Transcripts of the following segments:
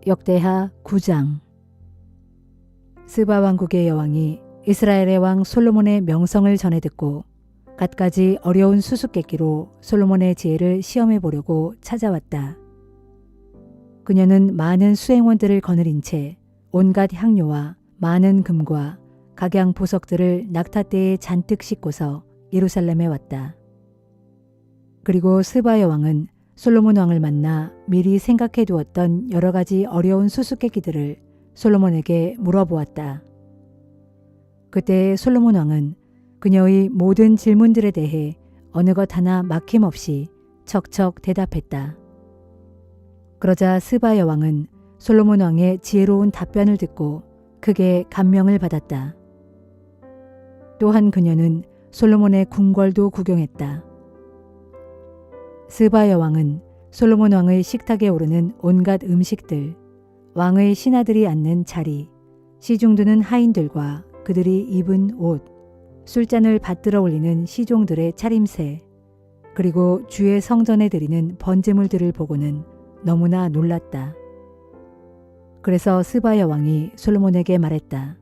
역대하 9장. 스바 왕국의 여왕이 이스라엘의 왕 솔로몬의 명성을 전해 듣고 갖가지 어려운 수수께끼로 솔로몬의 지혜를 시험해 보려고 찾아왔다. 그녀는 많은 수행원들을 거느린 채 온갖 향료와 많은 금과 각양 보석들을 낙타대에 잔뜩 싣고서 예루살렘에 왔다. 그리고 스바 여왕은 솔로몬 왕을 만나 미리 생각해 두었던 여러 가지 어려운 수수께끼들을 솔로몬에게 물어보았다. 그때 솔로몬 왕은 그녀의 모든 질문들에 대해 어느 것 하나 막힘없이 척척 대답했다. 그러자 스바 여왕은 솔로몬 왕의 지혜로운 답변을 듣고 크게 감명을 받았다. 또한 그녀는 솔로몬의 궁궐도 구경했다. 스바 여왕은 솔로몬 왕의 식탁에 오르는 온갖 음식들, 왕의 신하들이 앉는 자리, 시중드는 하인들과 그들이 입은 옷, 술잔을 받들어 올리는 시종들의 차림새, 그리고 주의 성전에 드리는 번제물들을 보고는 너무나 놀랐다. 그래서 스바 여왕이 솔로몬에게 말했다.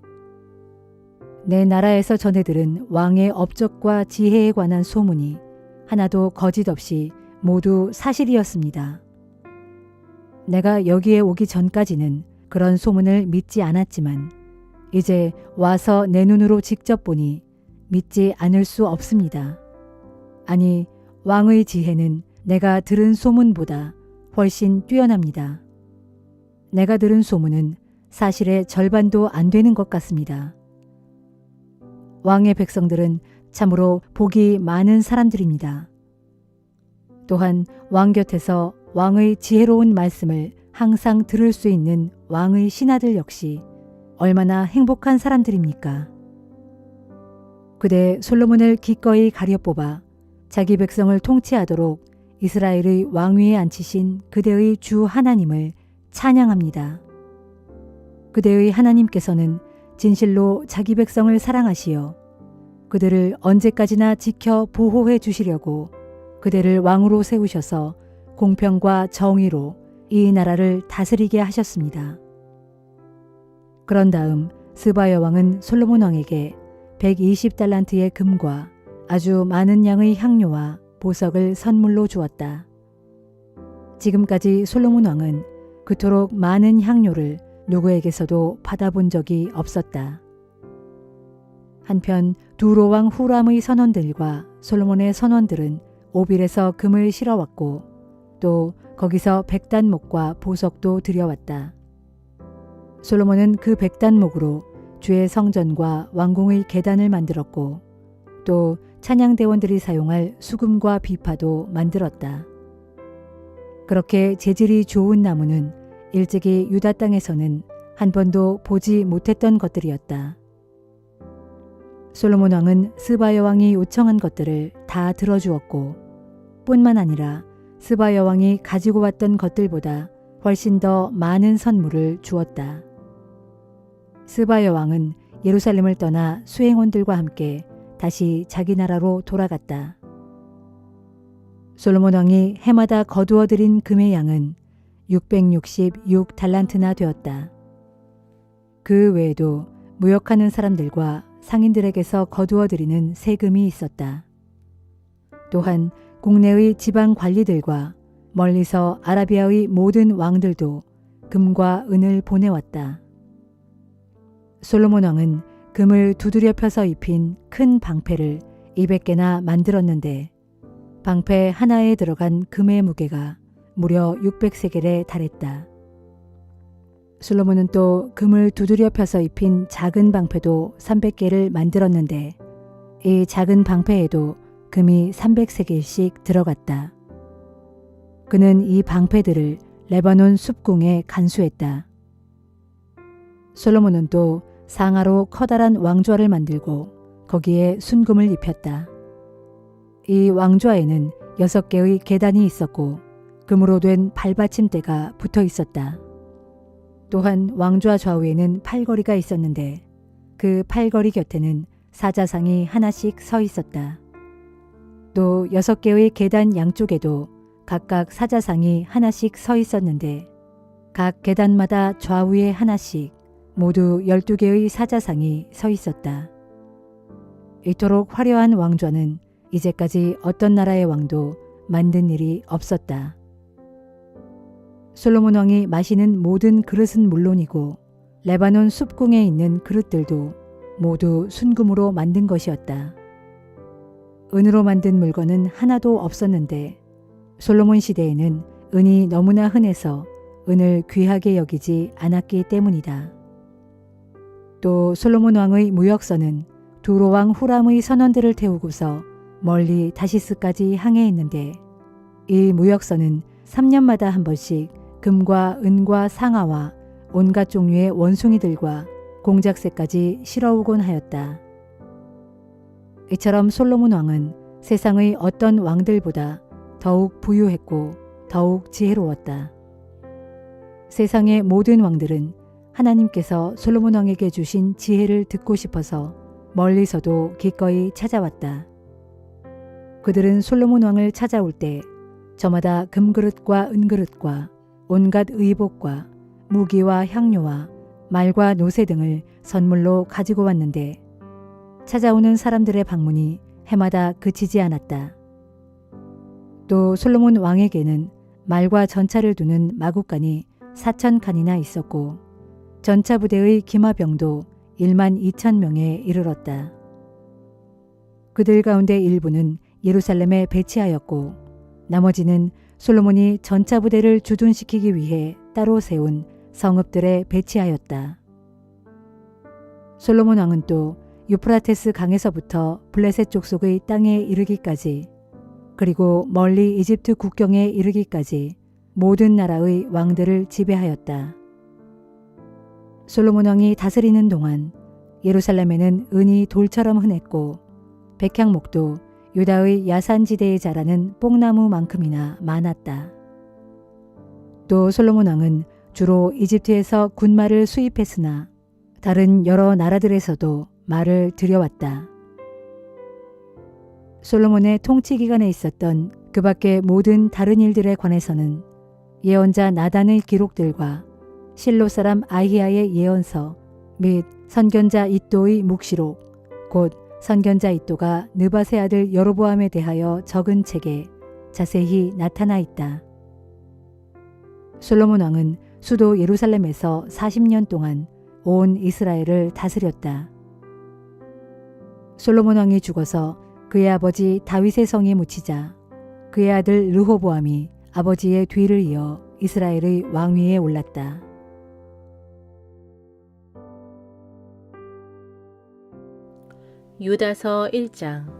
내 나라에서 전해 들은 왕의 업적과 지혜에 관한 소문이 하나도 거짓 없이 모두 사실이었습니다. 내가 여기에 오기 전까지는 그런 소문을 믿지 않았지만 이제 와서 내 눈으로 직접 보니 믿지 않을 수 없습니다. 아니, 왕의 지혜는 내가 들은 소문보다 훨씬 뛰어납니다. 내가 들은 소문은 사실의 절반도 안 되는 것 같습니다. 왕의 백성들은 참으로 복이 많은 사람들입니다. 또한 왕 곁에서 왕의 지혜로운 말씀을 항상 들을 수 있는 왕의 신하들 역시 얼마나 행복한 사람들입니까? 그대 솔로몬을 기꺼이 가려 뽑아 자기 백성을 통치하도록 이스라엘의 왕위에 앉히신 그대의 주 하나님을 찬양합니다. 그대의 하나님께서는 진실로 자기 백성을 사랑하시어 그들을 언제까지나 지켜 보호해 주시려고 그대를 왕으로 세우셔서 공평과 정의로 이 나라를 다스리게 하셨습니다. 그런 다음 스바 여왕은 솔로몬 왕에게 120달란트의 금과 아주 많은 양의 향료와 보석을 선물로 주었다. 지금까지 솔로몬 왕은 그토록 많은 향료를 누구에게서도 받아본 적이 없었다. 한편 두로 왕 후람의 선원들과 솔로몬의 선원들은 오빌에서 금을 실어왔고 또 거기서 백단목과 보석도 들여왔다. 솔로몬은 그 백단목으로 주의 성전과 왕궁의 계단을 만들었고 또 찬양대원들이 사용할 수금과 비파도 만들었다. 그렇게 재질이 좋은 나무는 일찍이 유다 땅에서는 한 번도 보지 못했던 것들이었다. 솔로몬 왕은 스바 여왕이 요청한 것들을 다 들어주었고 뿐만 아니라 스바 여왕이 가지고 왔던 것들보다 훨씬 더 많은 선물을 주었다. 스바 여왕은 예루살렘을 떠나 수행원들과 함께 다시 자기 나라로 돌아갔다. 솔로몬 왕이 해마다 거두어 들인 금의 양은 666달란트나 되었다. 그 외에도 무역하는 사람들과 상인들에게서 거두어 들이는 세금이 있었다. 또한 국내의 지방 관리들과 멀리서 아라비아의 모든 왕들도 금과 은을 보내왔다. 솔로몬 왕은 금을 두드려 펴서 입힌 큰 방패를 200개나 만들었는데 방패 하나에 들어간 금의 무게가 무려 600세겔에 달했다. 솔로몬은 또 금을 두드려 펴서 입힌 작은 방패도 300개를 만들었는데 이 작은 방패에도 금이 300세겔씩 들어갔다. 그는 이 방패들을 레바논 숲궁에 간수했다. 솔로몬은 또 상하로 커다란 왕좌를 만들고 거기에 순금을 입혔다. 이 왕좌에는 6개의 계단이 있었고 금으로 된 발받침대가 붙어 있었다. 또한 왕좌 좌우에는 팔걸이가 있었는데 그 팔걸이 곁에는 사자상이 하나씩 서 있었다. 또 6개의 계단 양쪽에도 각각 사자상이 하나씩 서 있었는데 각 계단마다 좌우에 하나씩 모두 12개의 사자상이 서 있었다. 이토록 화려한 왕좌는 이제까지 어떤 나라의 왕도 만든 일이 없었다. 솔로몬 왕이 마시는 모든 그릇은 물론이고 레바논 숲궁에 있는 그릇들도 모두 순금으로 만든 것이었다. 은으로 만든 물건은 하나도 없었는데 솔로몬 시대에는 은이 너무나 흔해서 은을 귀하게 여기지 않았기 때문이다. 또 솔로몬 왕의 무역선은 두로 왕 후람의 선원들을 태우고서 멀리 다시스까지 항해했는데 이 무역선은 3년마다 한 번씩 금과 은과 상아와 온갖 종류의 원숭이들과 공작새까지 실어오곤 하였다. 이처럼 솔로몬 왕은 세상의 어떤 왕들보다 더욱 부유했고 더욱 지혜로웠다. 세상의 모든 왕들은 하나님께서 솔로몬 왕에게 주신 지혜를 듣고 싶어서 멀리서도 기꺼이 찾아왔다. 그들은 솔로몬 왕을 찾아올 때 저마다 금그릇과 은그릇과 온갖 의복과 무기와 향료와 말과 노새 등을 선물로 가지고 왔는데 찾아오는 사람들의 방문이 해마다 그치지 않았다. 또 솔로몬 왕에게는 말과 전차를 두는 마구간이 4,000칸이나 있었고 전차 부대의 기마병도 12,000명에 이르렀다. 그들 가운데 일부는 예루살렘에 배치하였고 나머지는 솔로몬이 전차 부대를 주둔시키기 위해 따로 세운 성읍들에 배치하였다. 솔로몬 왕은 또 유프라테스 강에서부터 블레셋 족속의 땅에 이르기까지 그리고 멀리 이집트 국경에 이르기까지 모든 나라의 왕들을 지배하였다. 솔로몬 왕이 다스리는 동안 예루살렘에는 은이 돌처럼 흔했고 백향목도 유다의 야산지대에 자라는 뽕나무만큼이나 많았다. 또 솔로몬 왕은 주로 이집트에서 군말을 수입했으나 다른 여러 나라들에서도 말을 들여왔다. 솔로몬의 통치 기간에 있었던 그 밖의 모든 다른 일들에 관해서는 예언자 나단의 기록들과 실로 사람 아히야의 예언서 및 선견자 이도의 묵시록 곧 선견자 이도가 느밧의 아들 여로보암에 대하여 적은 책에 자세히 나타나 있다. 솔로몬 왕은 수도 예루살렘에서 40년 동안 온 이스라엘을 다스렸다. 솔로몬 왕이 죽어서 그의 아버지 다윗의 성에 묻히자 그의 아들 르호보암이 아버지의 뒤를 이어 이스라엘의 왕위에 올랐다. 유다서 1장.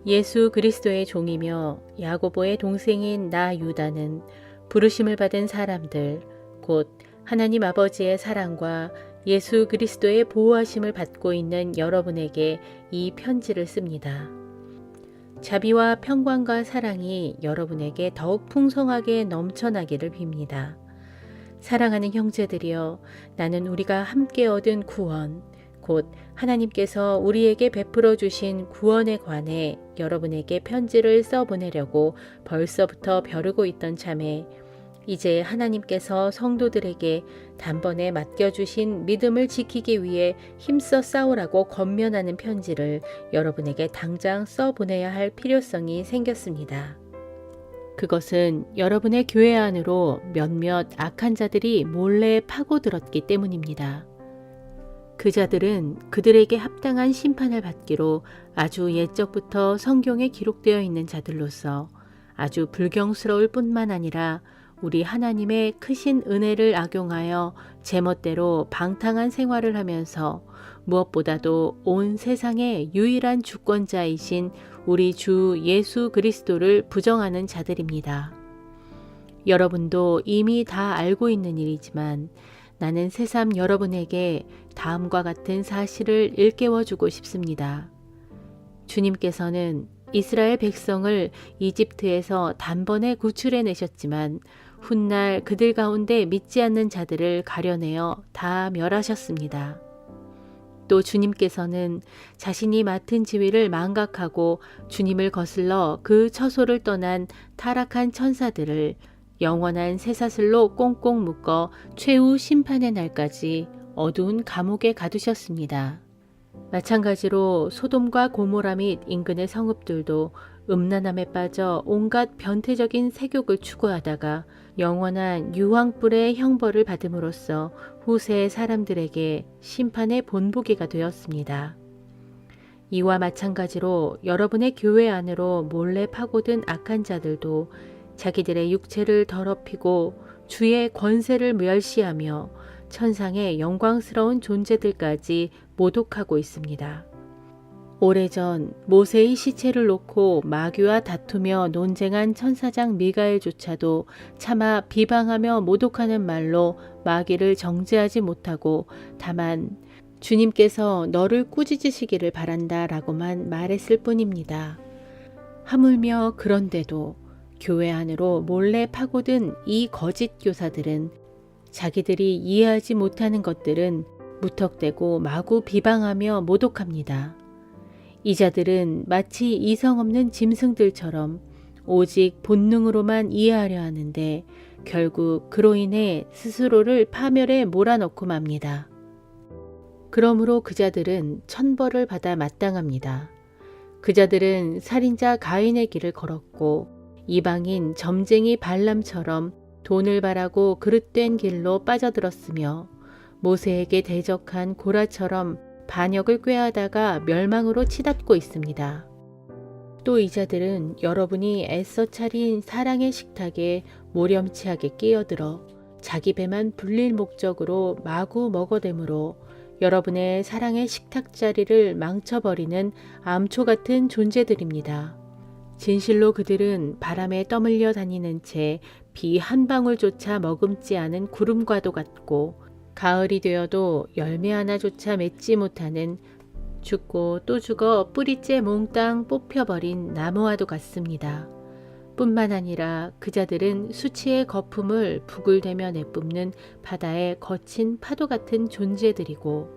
예수 그리스도의 종이며 야고보의 동생인 나 유다는 부르심을 받은 사람들 곧 하나님 아버지의 사랑과 예수 그리스도의 보호하심을 받고 있는 여러분에게 이 편지를 씁니다. 자비와 평강과 사랑이 여러분에게 더욱 풍성하게 넘쳐나기를 빕니다. 사랑하는 형제들이여, 나는 우리가 함께 얻은 구원, 곧 하나님께서 우리에게 베풀어 주신 구원에 관해 여러분에게 편지를 써보내려고 벌써부터 벼르고 있던 참에 이제 하나님께서 성도들에게 단번에 맡겨주신 믿음을 지키기 위해 힘써 싸우라고 권면하는 편지를 여러분에게 당장 써보내야 할 필요성이 생겼습니다. 그것은 여러분의 교회 안으로 몇몇 악한 자들이 몰래 파고들었기 때문입니다. 그 자들은 그들에게 합당한 심판을 받기로 아주 옛적부터 성경에 기록되어 있는 자들로서 아주 불경스러울 뿐만 아니라 우리 하나님의 크신 은혜를 악용하여 제멋대로 방탕한 생활을 하면서 무엇보다도 온 세상의 유일한 주권자이신 우리 주 예수 그리스도를 부정하는 자들입니다. 여러분도 이미 다 알고 있는 일이지만 나는 새삼 여러분에게 다음과 같은 사실을 일깨워주고 싶습니다. 주님께서는 이스라엘 백성을 이집트에서 단번에 구출해내셨지만 훗날 그들 가운데 믿지 않는 자들을 가려내어 다 멸하셨습니다. 또 주님께서는 자신이 맡은 지위를 망각하고 주님을 거슬러 그 처소를 떠난 타락한 천사들을 영원한 쇠사슬로 꽁꽁 묶어 최후 심판의 날까지 어두운 감옥에 가두셨습니다. 마찬가지로 소돔과 고모라 및 인근의 성읍들도 음란함에 빠져 온갖 변태적인 세욕을 추구하다가 영원한 유황불의 형벌을 받음으로써 후세의 사람들에게 심판의 본보기가 되었습니다. 이와 마찬가지로 여러분의 교회 안으로 몰래 파고든 악한 자들도 자기들의 육체를 더럽히고 주의 권세를 멸시하며 천상의 영광스러운 존재들까지 모독하고 있습니다. 오래전 모세의 시체를 놓고 마귀와 다투며 논쟁한 천사장 미가엘조차도 차마 비방하며 모독하는 말로 마귀를 정죄하지 못하고 다만 주님께서 너를 꾸짖으시기를 바란다 라고만 말했을 뿐입니다. 하물며 그런데도 교회 안으로 몰래 파고든 이 거짓 교사들은 자기들이 이해하지 못하는 것들은 무턱대고 마구 비방하며 모독합니다. 이 자들은 마치 이성 없는 짐승들처럼 오직 본능으로만 이해하려 하는데 결국 그로 인해 스스로를 파멸에 몰아넣고 맙니다. 그러므로 그 자들은 천벌을 받아 마땅합니다. 그 자들은 살인자 가인의 길을 걸었고 이방인 점쟁이 발람처럼 돈을 바라고 그릇된 길로 빠져들었으며 모세에게 대적한 고라처럼 반역을 꾀하다가 멸망으로 치닫고 있습니다. 또 이 자들은 여러분이 애써 차린 사랑의 식탁에 모렴치하게 끼어들어 자기 배만 불릴 목적으로 마구 먹어대므로 여러분의 사랑의 식탁 자리를 망쳐버리는 암초 같은 존재들입니다. 진실로 그들은 바람에 떠밀려 다니는 채 비 한 방울조차 머금지 않은 구름과도 같고 가을이 되어도 열매 하나조차 맺지 못하는 죽고 또 죽어 뿌리째 몽땅 뽑혀버린 나무와도 같습니다. 뿐만 아니라 그 자들은 수치의 거품을 부글대며 내뿜는 바다의 거친 파도 같은 존재들이고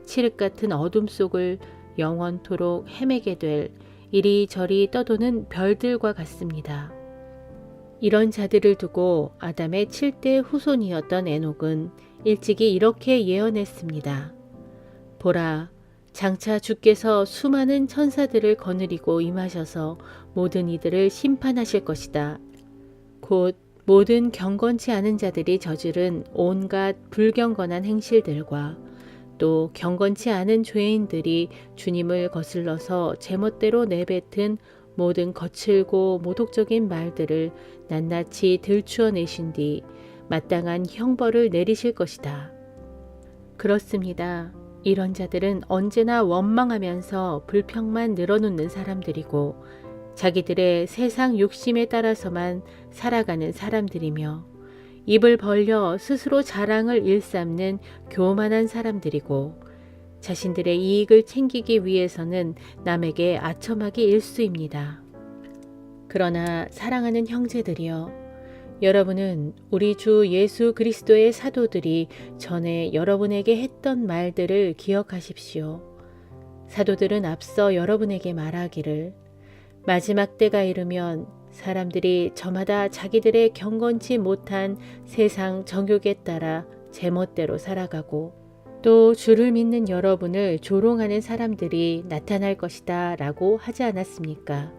칠흑 같은 어둠 속을 영원토록 헤매게 될 이리저리 떠도는 별들과 같습니다. 이런 자들을 두고 아담의 7대 후손이었던 에녹은 일찍이 이렇게 예언했습니다. 보라, 장차 주께서 수많은 천사들을 거느리고 임하셔서 모든 이들을 심판하실 것이다. 곧 모든 경건치 않은 자들이 저지른 온갖 불경건한 행실들과 또 경건치 않은 죄인들이 주님을 거슬러서 제멋대로 내뱉은 모든 거칠고 모독적인 말들을 낱낱이 들추어내신 뒤 마땅한 형벌을 내리실 것이다. 그렇습니다. 이런 자들은 언제나 원망하면서 불평만 늘어놓는 사람들이고 자기들의 세상 욕심에 따라서만 살아가는 사람들이며 입을 벌려 스스로 자랑을 일삼는 교만한 사람들이고 자신들의 이익을 챙기기 위해서는 남에게 아첨하기 일쑤입니다. 그러나 사랑하는 형제들이여, 여러분은 우리 주 예수 그리스도의 사도들이 전에 여러분에게 했던 말들을 기억하십시오. 사도들은 앞서 여러분에게 말하기를 마지막 때가 이르면 사람들이 저마다 자기들의 경건치 못한 세상 정욕에 따라 제멋대로 살아가고 또 주를 믿는 여러분을 조롱하는 사람들이 나타날 것이다 라고 하지 않았습니까?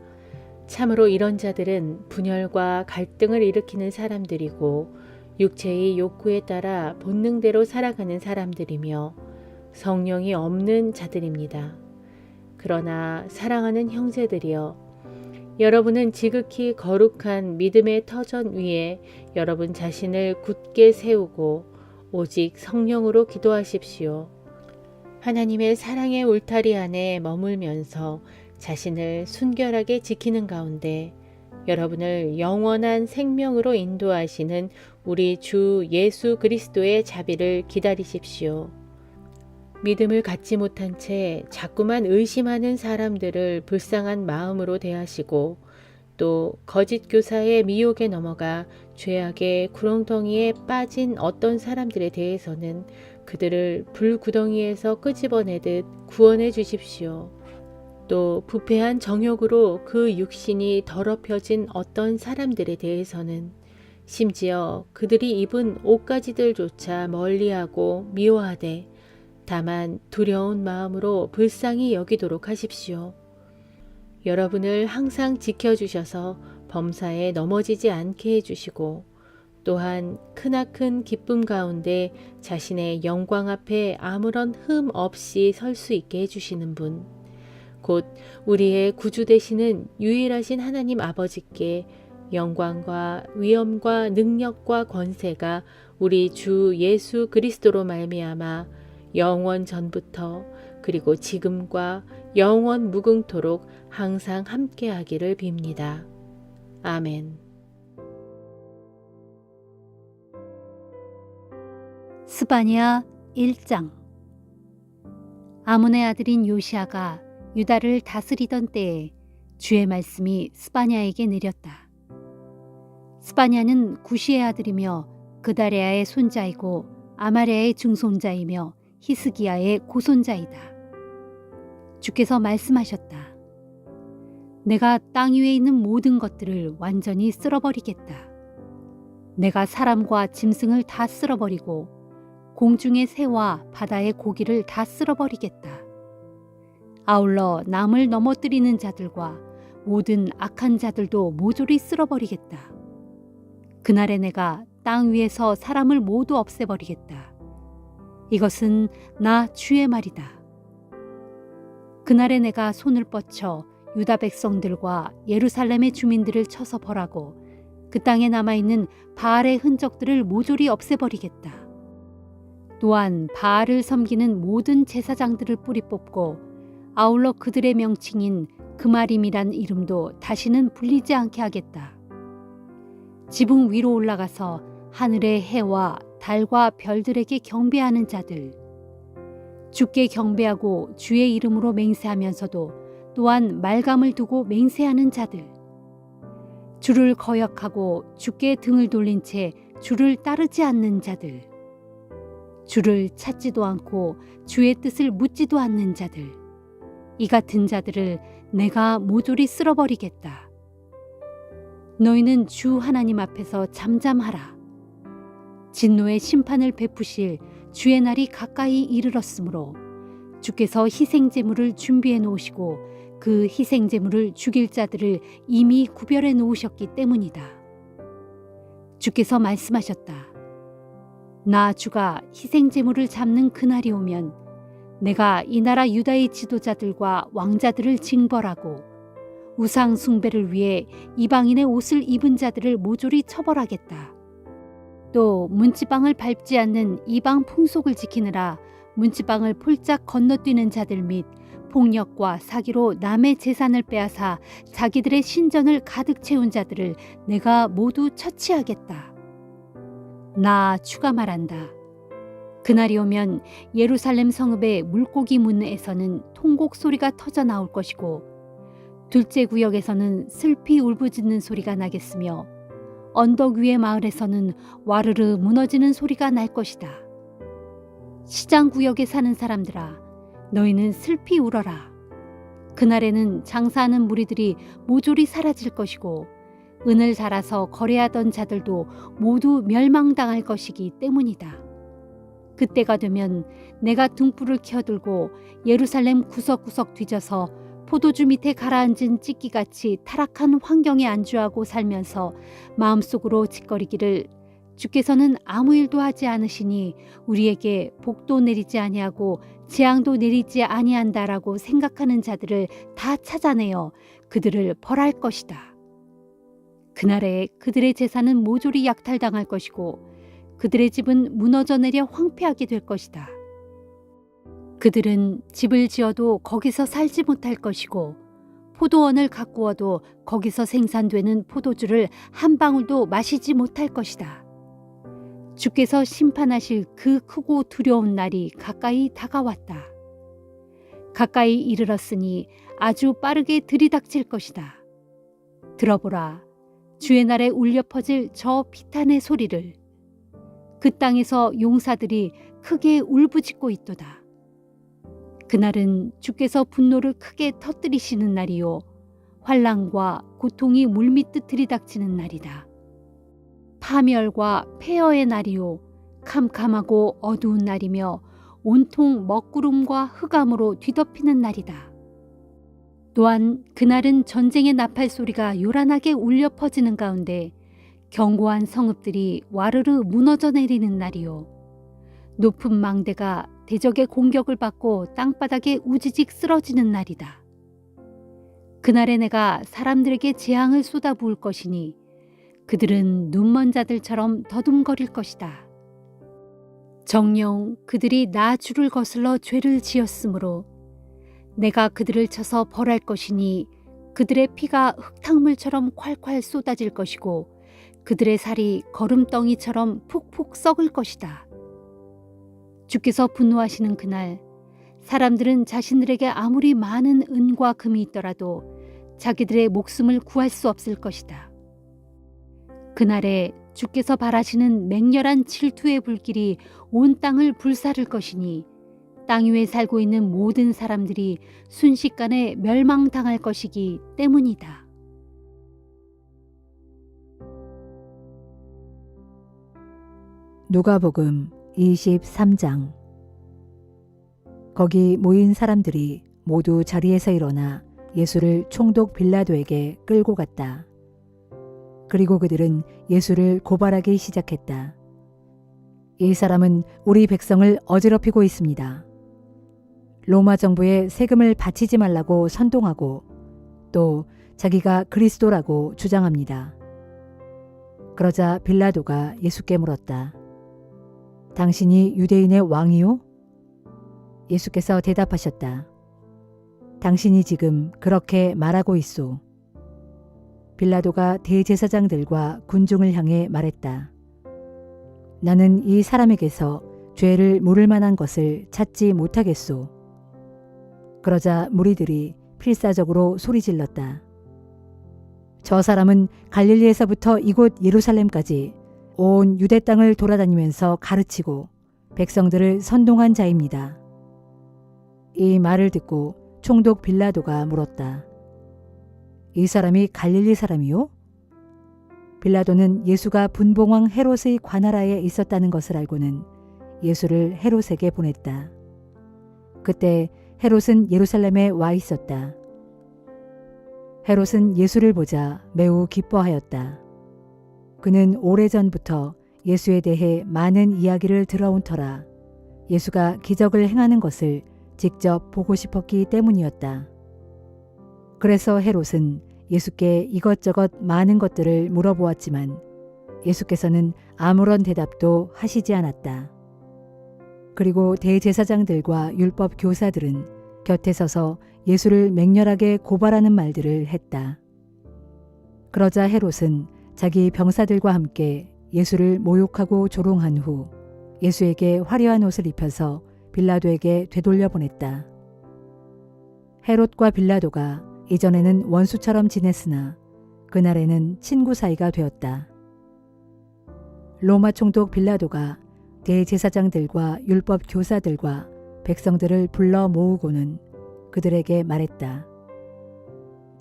참으로 이런 자들은 분열과 갈등을 일으키는 사람들이고 육체의 욕구에 따라 본능대로 살아가는 사람들이며 성령이 없는 자들입니다. 그러나 사랑하는 형제들이여, 여러분은 지극히 거룩한 믿음의 터전 위에 여러분 자신을 굳게 세우고 오직 성령으로 기도하십시오. 하나님의 사랑의 울타리 안에 머물면서 자신을 순결하게 지키는 가운데 여러분을 영원한 생명으로 인도하시는 우리 주 예수 그리스도의 자비를 기다리십시오. 믿음을 갖지 못한 채 자꾸만 의심하는 사람들을 불쌍한 마음으로 대하시고 또 거짓 교사의 미혹에 넘어가 죄악의 구렁텅이에 빠진 어떤 사람들에 대해서는 그들을 불구덩이에서 끄집어내듯 구원해 주십시오. 또 부패한 정욕으로 그 육신이 더럽혀진 어떤 사람들에 대해서는 심지어 그들이 입은 옷가지들조차 멀리하고 미워하되 다만 두려운 마음으로 불쌍히 여기도록 하십시오. 여러분을 항상 지켜주셔서 범사에 넘어지지 않게 해주시고 또한 크나큰 기쁨 가운데 자신의 영광 앞에 아무런 흠 없이 설 수 있게 해주시는 분, 곧 우리의 구주 되시는 유일하신 하나님 아버지께 영광과 위엄과 능력과 권세가 우리 주 예수 그리스도로 말미암아 영원 전부터 그리고 지금과 영원 무궁토록 항상 함께하기를 빕니다. 아멘. 스바냐 1장. 아몬의 아들인 요시아가 유다를 다스리던 때에 주의 말씀이 스바냐에게 내렸다. 스바냐는 구시의 아들이며 그다레아의 손자이고 아마랴의 증손자이며 히스기야의 고손자이다. 주께서 말씀하셨다. 내가 땅 위에 있는 모든 것들을 완전히 쓸어버리겠다. 내가 사람과 짐승을 다 쓸어버리고 공중의 새와 바다의 고기를 다 쓸어버리겠다. 아울러 남을 넘어뜨리는 자들과 모든 악한 자들도 모조리 쓸어버리겠다. 그날에 내가 땅 위에서 사람을 모두 없애버리겠다. 이것은 나 주의 말이다. 그날에 내가 손을 뻗쳐 유다 백성들과 예루살렘의 주민들을 쳐서 벌하고 그 땅에 남아있는 바알의 흔적들을 모조리 없애버리겠다. 또한 바알을 섬기는 모든 제사장들을 뿌리 뽑고 아울러 그들의 명칭인 그마림이란 이름도 다시는 불리지 않게 하겠다. 지붕 위로 올라가서 하늘의 해와 달과 별들에게 경배하는 자들, 주께 경배하고 주의 이름으로 맹세하면서도 또한 말감을 두고 맹세하는 자들, 주를 거역하고 주께 등을 돌린 채 주를 따르지 않는 자들, 주를 찾지도 않고 주의 뜻을 묻지도 않는 자들, 이 같은 자들을 내가 모조리 쓸어버리겠다. 너희는 주 하나님 앞에서 잠잠하라. 진노의 심판을 베푸실 주의 날이 가까이 이르렀으므로 주께서 희생제물을 준비해 놓으시고 그 희생제물을 죽일 자들을 이미 구별해 놓으셨기 때문이다. 주께서 말씀하셨다. 나 주가 희생제물을 잡는 그날이 오면 내가 이 나라 유다의 지도자들과 왕자들을 징벌하고 우상 숭배를 위해 이방인의 옷을 입은 자들을 모조리 처벌하겠다. 또 문지방을 밟지 않는 이방 풍속을 지키느라 문지방을 폴짝 건너뛰는 자들 및 폭력과 사기로 남의 재산을 빼앗아 자기들의 신전을 가득 채운 자들을 내가 모두 처치하겠다. 나 주가 말한다. 그날이 오면 예루살렘 성읍의 물고기 문에서는 통곡 소리가 터져 나올 것이고 둘째 구역에서는 슬피 울부짖는 소리가 나겠으며 언덕 위의 마을에서는 와르르 무너지는 소리가 날 것이다. 시장 구역에 사는 사람들아, 너희는 슬피 울어라. 그날에는 장사하는 무리들이 모조리 사라질 것이고 은을 달아서 거래하던 자들도 모두 멸망당할 것이기 때문이다. 그때가 되면 내가 등불을 켜들고 예루살렘 구석구석 뒤져서 포도주 밑에 가라앉은 찢기같이 타락한 환경에 안주하고 살면서 마음속으로 짓거리기를 주께서는 아무 일도 하지 않으시니 우리에게 복도 내리지 아니하고 재앙도 내리지 아니한다라고 생각하는 자들을 다 찾아내어 그들을 벌할 것이다. 그날에 그들의 재산은 모조리 약탈당할 것이고 그들의 집은 무너져 내려 황폐하게 될 것이다. 그들은 집을 지어도 거기서 살지 못할 것이고 포도원을 가꾸어도 거기서 생산되는 포도주를 한 방울도 마시지 못할 것이다. 주께서 심판하실 그 크고 두려운 날이 가까이 다가왔다. 가까이 이르렀으니 아주 빠르게 들이닥칠 것이다. 들어보라, 주의 날에 울려 퍼질 저 비탄의 소리를. 그 땅에서 용사들이 크게 울부짖고 있도다. 그날은 주께서 분노를 크게 터뜨리시는 날이요 환난과 고통이 물밀듯 들이닥치는 날이다. 파멸과 폐허의 날이요 캄캄하고 어두운 날이며 온통 먹구름과 흑암으로 뒤덮이는 날이다. 또한 그날은 전쟁의 나팔 소리가 요란하게 울려 퍼지는 가운데 견고한 성읍들이 와르르 무너져 내리는 날이요 높은 망대가 대적의 공격을 받고 땅바닥에 우지직 쓰러지는 날이다. 그날에 내가 사람들에게 재앙을 쏟아부을 것이니 그들은 눈먼 자들처럼 더듬거릴 것이다. 정녕 그들이 나 주를 거슬러 죄를 지었으므로 내가 그들을 쳐서 벌할 것이니 그들의 피가 흙탕물처럼 콸콸 쏟아질 것이고 그들의 살이 거름덩이처럼 푹푹 썩을 것이다. 주께서 분노하시는 그날 사람들은 자신들에게 아무리 많은 은과 금이 있더라도 자기들의 목숨을 구할 수 없을 것이다. 그날에 주께서 바라시는 맹렬한 질투의 불길이 온 땅을 불사를 것이니 땅 위에 살고 있는 모든 사람들이 순식간에 멸망당할 것이기 때문이다. 누가복음 23장. 거기 모인 사람들이 모두 자리에서 일어나 예수를 총독 빌라도에게 끌고 갔다. 그리고 그들은 예수를 고발하기 시작했다. 이 사람은 우리 백성을 어지럽히고 있습니다. 로마 정부에 세금을 바치지 말라고 선동하고 또 자기가 그리스도라고 주장합니다. 그러자 빌라도가 예수께 물었다. 당신이 유대인의 왕이요? 예수께서 대답하셨다. 당신이 지금 그렇게 말하고 있소. 빌라도가 대제사장들과 군중을 향해 말했다. 나는 이 사람에게서 죄를 물을 만한 것을 찾지 못하겠소. 그러자 무리들이 필사적으로 소리질렀다. 저 사람은 갈릴리에서부터 이곳 예루살렘까지 온 유대 땅을 돌아다니면서 가르치고 백성들을 선동한 자입니다. 이 말을 듣고 총독 빌라도가 물었다. 이 사람이 갈릴리 사람이요? 빌라도는 예수가 분봉왕 헤롯의 관할하에 있었다는 것을 알고는 예수를 헤롯에게 보냈다. 그때 헤롯은 예루살렘에 와 있었다. 헤롯은 예수를 보자 매우 기뻐하였다. 그는 오래전부터 예수에 대해 많은 이야기를 들어온 터라 예수가 기적을 행하는 것을 직접 보고 싶었기 때문이었다. 그래서 헤롯은 예수께 이것저것 많은 것들을 물어보았지만 예수께서는 아무런 대답도 하시지 않았다. 그리고 대제사장들과 율법 교사들은 곁에 서서 예수를 맹렬하게 고발하는 말들을 했다. 그러자 헤롯은 자기 병사들과 함께 예수를 모욕하고 조롱한 후 예수에게 화려한 옷을 입혀서 빌라도에게 되돌려 보냈다. 헤롯과 빌라도가 이전에는 원수처럼 지냈으나 그날에는 친구 사이가 되었다. 로마 총독 빌라도가 대제사장들과 율법 교사들과 백성들을 불러 모으고는 그들에게 말했다.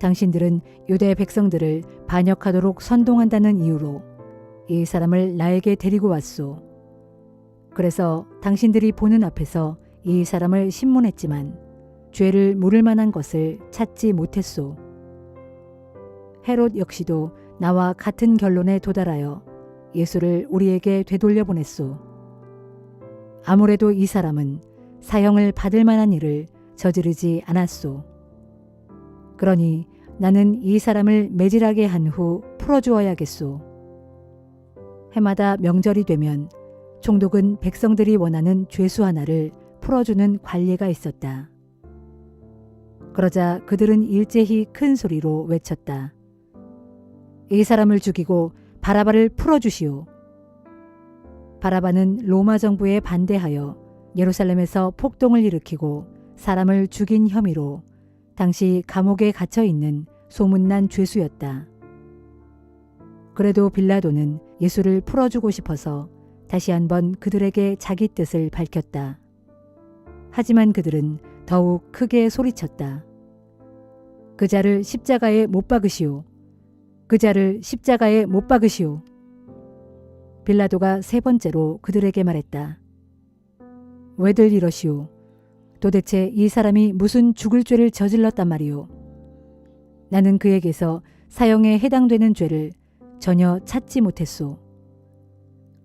당신들은 유대 백성들을 반역하도록 선동한다는 이유로 이 사람을 나에게 데리고 왔소. 그래서 당신들이 보는 앞에서 이 사람을 신문했지만 죄를 물을 만한 것을 찾지 못했소. 헤롯 역시도 나와 같은 결론에 도달하여 예수를 우리에게 되돌려 보냈소. 아무래도 이 사람은 사형을 받을 만한 일을 저지르지 않았소. 그러니 나는 이 사람을 매질하게 한 후 풀어주어야겠소. 해마다 명절이 되면 총독은 백성들이 원하는 죄수 하나를 풀어주는 관례가 있었다. 그러자 그들은 일제히 큰 소리로 외쳤다. 이 사람을 죽이고 바라바를 풀어주시오. 바라바는 로마 정부에 반대하여 예루살렘에서 폭동을 일으키고 사람을 죽인 혐의로 당시 감옥에 갇혀 있는 소문난 죄수였다. 그래도 빌라도는 예수를 풀어주고 싶어서 다시 한번 그들에게 자기 뜻을 밝혔다. 하지만 그들은 더욱 크게 소리쳤다. 그 자를 십자가에 못 박으시오. 그 자를 십자가에 못 박으시오. 빌라도가 세 번째로 그들에게 말했다. 왜들 이러시오? 도대체 이 사람이 무슨 죽을 죄를 저질렀단 말이오? 나는 그에게서 사형에 해당되는 죄를 전혀 찾지 못했소.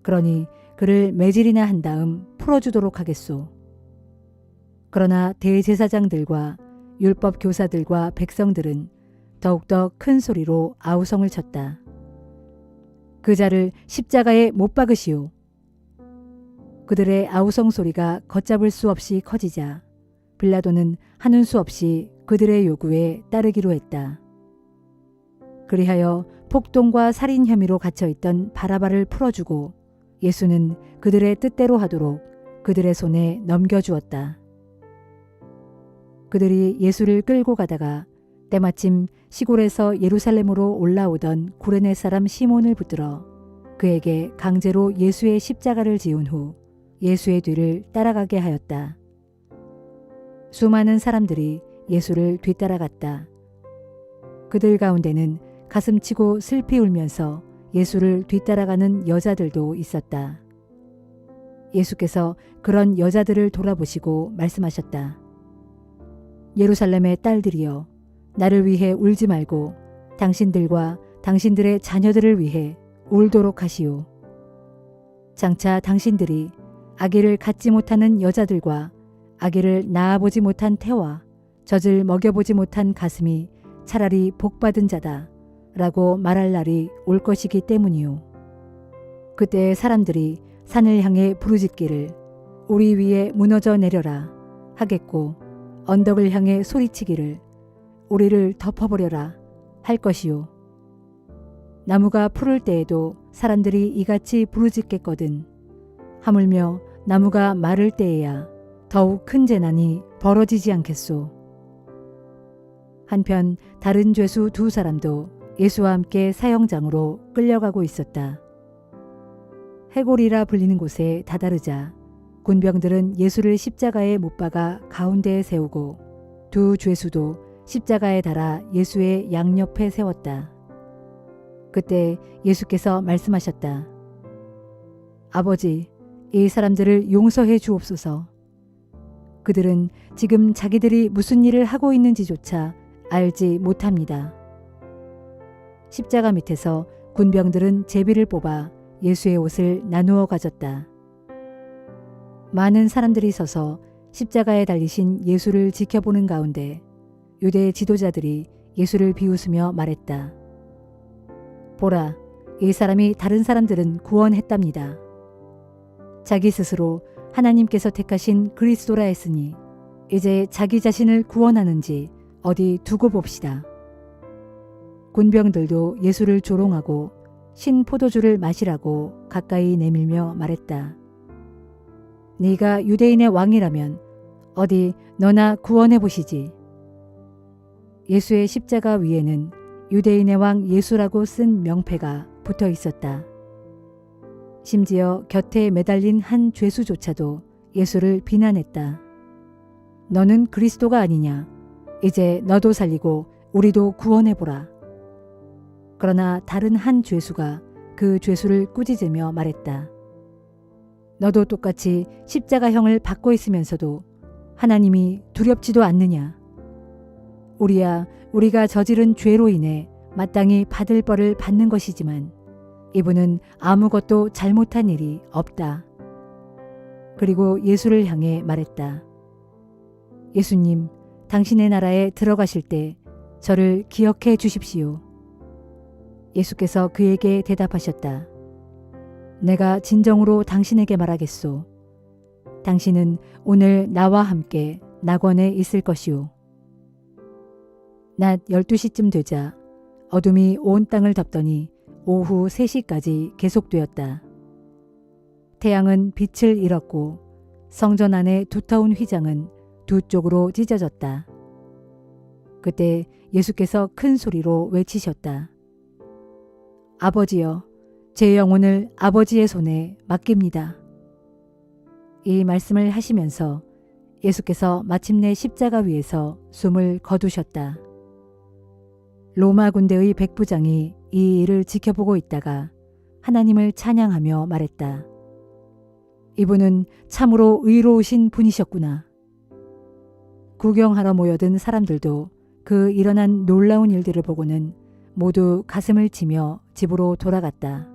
그러니 그를 매질이나 한 다음 풀어주도록 하겠소. 그러나 대제사장들과 율법 교사들과 백성들은 더욱더 큰 소리로 아우성을 쳤다. 그 자를 십자가에 못 박으시오. 그들의 아우성 소리가 걷잡을 수 없이 커지자 빌라도는 하는 수 없이 그들의 요구에 따르기로 했다. 그리하여 폭동과 살인 혐의로 갇혀있던 바라바를 풀어주고 예수는 그들의 뜻대로 하도록 그들의 손에 넘겨주었다. 그들이 예수를 끌고 가다가 때마침 시골에서 예루살렘으로 올라오던 구레네 사람 시몬을 붙들어 그에게 강제로 예수의 십자가를 지운 후 예수의 뒤를 따라가게 하였다. 수많은 사람들이 예수를 뒤따라갔다. 그들 가운데는 가슴치고 슬피 울면서 예수를 뒤따라가는 여자들도 있었다. 예수께서 그런 여자들을 돌아보시고 말씀하셨다. 예루살렘의 딸들이여, 나를 위해 울지 말고 당신들과 당신들의 자녀들을 위해 울도록 하시오. 장차 당신들이 아기를 갖지 못하는 여자들과 아기를 낳아보지 못한 태와 젖을 먹여보지 못한 가슴이 차라리 복받은 자다 라고 말할 날이 올 것이기 때문이요. 그때 사람들이 산을 향해 부르짖기를 우리 위에 무너져 내려라 하겠고 언덕을 향해 소리치기를 우리를 덮어버려라 할 것이요. 나무가 푸를 때에도 사람들이 이같이 부르짖겠거든. 하물며 나무가 마를 때에야 더욱 큰 재난이 벌어지지 않겠소. 한편 다른 죄수 두 사람도 예수와 함께 사형장으로 끌려가고 있었다. 해골이라 불리는 곳에 다다르자 군병들은 예수를 십자가에 못 박아 가운데에 세우고 두 죄수도 십자가에 달아 예수의 양옆에 세웠다. 그때 예수께서 말씀하셨다. 아버지, 이 사람들을 용서해 주옵소서. 그들은 지금 자기들이 무슨 일을 하고 있는지조차 알지 못합니다. 십자가 밑에서 군병들은 제비를 뽑아 예수의 옷을 나누어 가졌다. 많은 사람들이 서서 십자가에 달리신 예수를 지켜보는 가운데 유대 지도자들이 예수를 비웃으며 말했다. 보라, 이 사람이 다른 사람들은 구원했답니다. 자기 스스로 하나님께서 택하신 그리스도라 했으니 이제 자기 자신을 구원하는지 어디 두고 봅시다. 군병들도 예수를 조롱하고 신 포도주를 마시라고 가까이 내밀며 말했다. 네가 유대인의 왕이라면 어디 너나 구원해 보시지. 예수의 십자가 위에는 유대인의 왕 예수라고 쓴 명패가 붙어 있었다. 심지어 곁에 매달린 한 죄수조차도 예수를 비난했다. 너는 그리스도가 아니냐? 이제 너도 살리고 우리도 구원해보라. 그러나 다른 한 죄수가 그 죄수를 꾸짖으며 말했다. 너도 똑같이 십자가형을 받고 있으면서도 하나님이 두렵지도 않느냐? 우리야 우리가 저지른 죄로 인해 마땅히 받을 벌을 받는 것이지만 이분은 아무것도 잘못한 일이 없다. 그리고 예수를 향해 말했다. 예수님, 당신의 나라에 들어가실 때 저를 기억해 주십시오. 예수께서 그에게 대답하셨다. 내가 진정으로 당신에게 말하겠소. 당신은 오늘 나와 함께 낙원에 있을 것이오. 낮 12시쯤 되자 어둠이 온 땅을 덮더니 오후 3시까지 계속되었다. 태양은 빛을 잃었고 성전 안의 두터운 휘장은 두 쪽으로 찢어졌다. 그때 예수께서 큰 소리로 외치셨다. 아버지여, 제 영혼을 아버지의 손에 맡깁니다. 이 말씀을 하시면서 예수께서 마침내 십자가 위에서 숨을 거두셨다. 로마 군대의 백부장이 이 일을 지켜보고 있다가 하나님을 찬양하며 말했다. 이분은 참으로 의로우신 분이셨구나. 구경하러 모여든 사람들도 그 일어난 놀라운 일들을 보고는 모두 가슴을 치며 집으로 돌아갔다.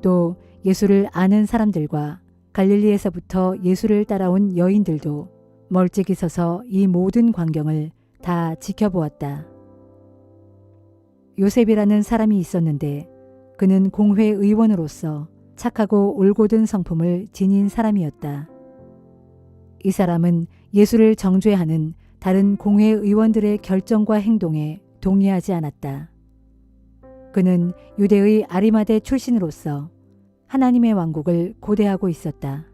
또 예수를 아는 사람들과 갈릴리에서부터 예수를 따라온 여인들도 멀찍이 서서 이 모든 광경을 다 지켜보았다. 요셉이라는 사람이 있었는데 그는 공회 의원으로서 착하고 올곧은 성품을 지닌 사람이었다. 이 사람은 예수를 정죄하는 다른 공회 의원들의 결정과 행동에 동의하지 않았다. 그는 유대의 아리마대 출신으로서 하나님의 왕국을 고대하고 있었다.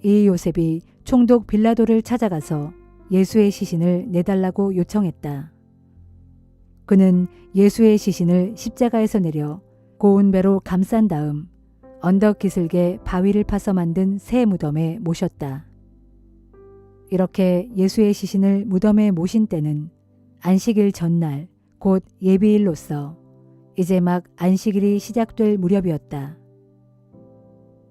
이 요셉이 총독 빌라도를 찾아가서 예수의 시신을 내달라고 요청했다. 그는 예수의 시신을 십자가에서 내려 고운 배로 감싼 다음 언덕 기슭에 바위를 파서 만든 새 무덤에 모셨다. 이렇게 예수의 시신을 무덤에 모신 때는 안식일 전날 곧 예비일로서 이제 막 안식일이 시작될 무렵이었다.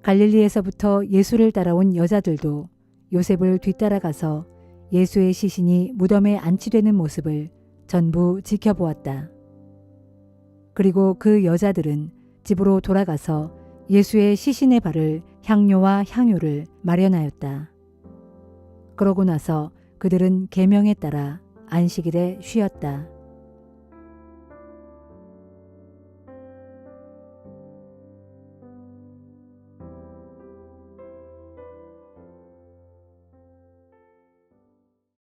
갈릴리에서부터 예수를 따라온 여자들도 요셉을 뒤따라가서 예수의 시신이 무덤에 안치되는 모습을 전부 지켜보았다. 그리고 그 여자들은 집으로 돌아가서 예수의 시신에 바를 향료와 향유를 마련하였다. 그러고 나서 그들은 계명에 따라 안식일에 쉬었다.